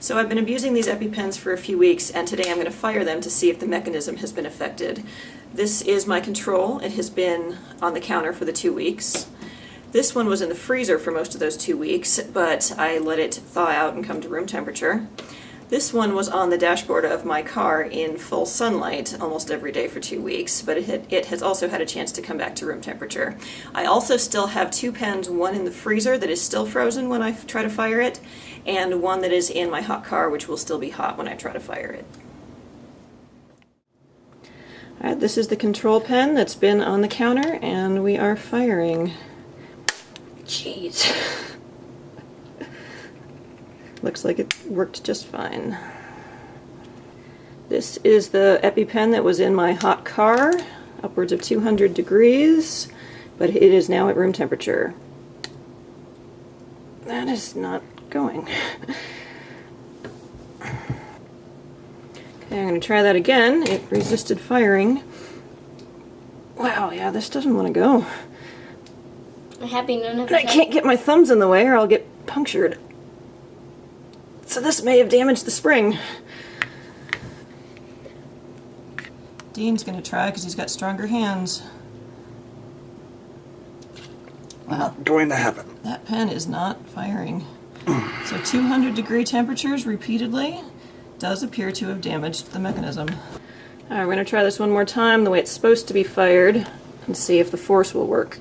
So I've been abusing these EpiPens for a few weeks, and today I'm going to fire them to see if the mechanism has been affected. This is my control. It has been on the counter for the 2 weeks. This one was in the freezer for most of those 2 weeks, but I let it thaw out and come to room temperature. This one was on the dashboard of my car in full sunlight almost every day for 2 weeks, but it has also had a chance to come back to room temperature. I also still have 2 pens, one in the freezer that is still frozen when I try to fire it, and one that is in my hot car, which will still be hot when I try to fire it. Alright, this is the control pen that's been on the counter, and we are firing. Jeez. Looks like it worked just fine. This is the EpiPen that was in my hot car, upwards of 200 degrees, but it is now at room temperature. That is not going. Okay, I'm going to try that again. It resisted firing. Wow, yeah, this doesn't want to go. I'm happy none of And I can't get my thumbs in the way or I'll get punctured. So this may have damaged the spring. Dean's going to try because he's got stronger hands. Wow. Not going to happen. That pen is not firing. So 200-degree temperatures repeatedly does appear to have damaged the mechanism. Alright, we're going to try this one more time the way it's supposed to be fired and see if the force will work.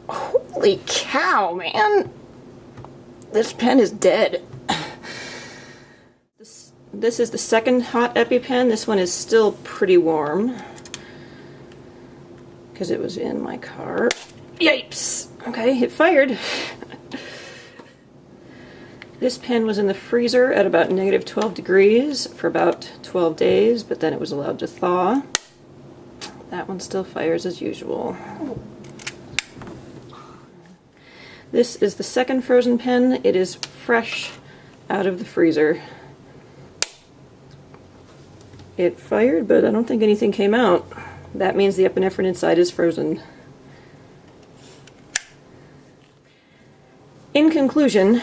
Holy cow, man! This pen is dead. This is the second hot EpiPen. This one is still pretty warm because it was in my car. Yipes! Okay, it fired. This pen was in the freezer at about negative 12 degrees for about 12 days, but then it was allowed to thaw. That one still fires as usual. This is the second frozen pen. It is fresh out of the freezer. It fired, but I don't think anything came out. That means the epinephrine inside is frozen. In conclusion,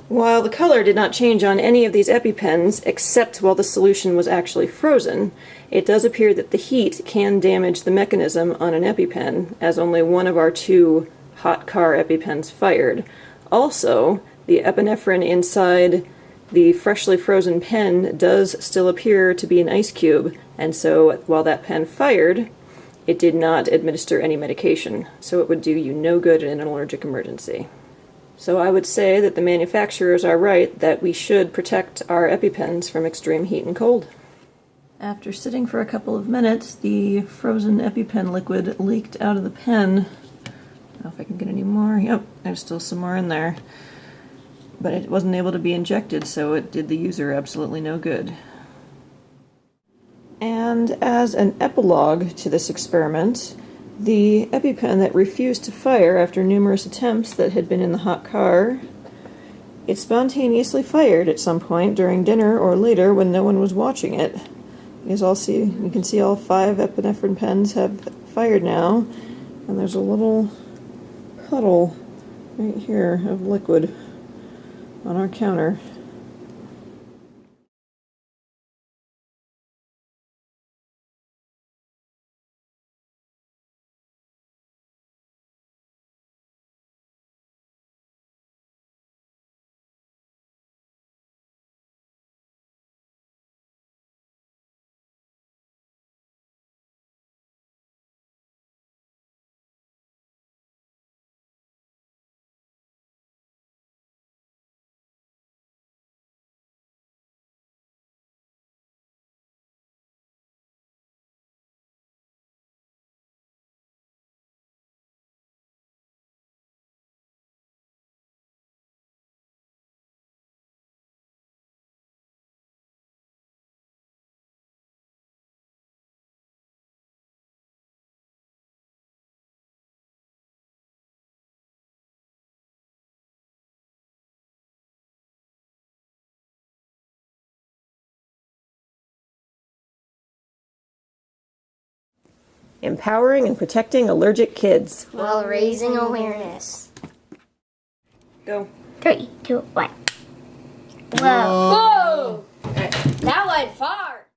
while the color did not change on any of these EpiPens except while the solution was actually frozen, it does appear that the heat can damage the mechanism on an EpiPen, as only one of our 2 hot car EpiPens fired. Also, the epinephrine inside the freshly frozen pen does still appear to be an ice cube, and so while that pen fired, it did not administer any medication, so it would do you no good in an allergic emergency. So I would say that the manufacturers are right that we should protect our EpiPens from extreme heat and cold. After sitting for a couple of minutes, the frozen EpiPen liquid leaked out of the pen. I don't know if I can get any more. Yep, there's still some more in there. But it wasn't able to be injected, so it did the user absolutely no good. And as an epilogue to this experiment, the EpiPen that refused to fire after numerous attempts that had been in the hot car, it spontaneously fired at some point during dinner or later when no one was watching it. You can see all 5 epinephrine pens have fired now, and there's a little puddle right here of liquid on our counter. Empowering and protecting allergic kids. While raising awareness. Go. 3, 2, 1. Whoa! That went far.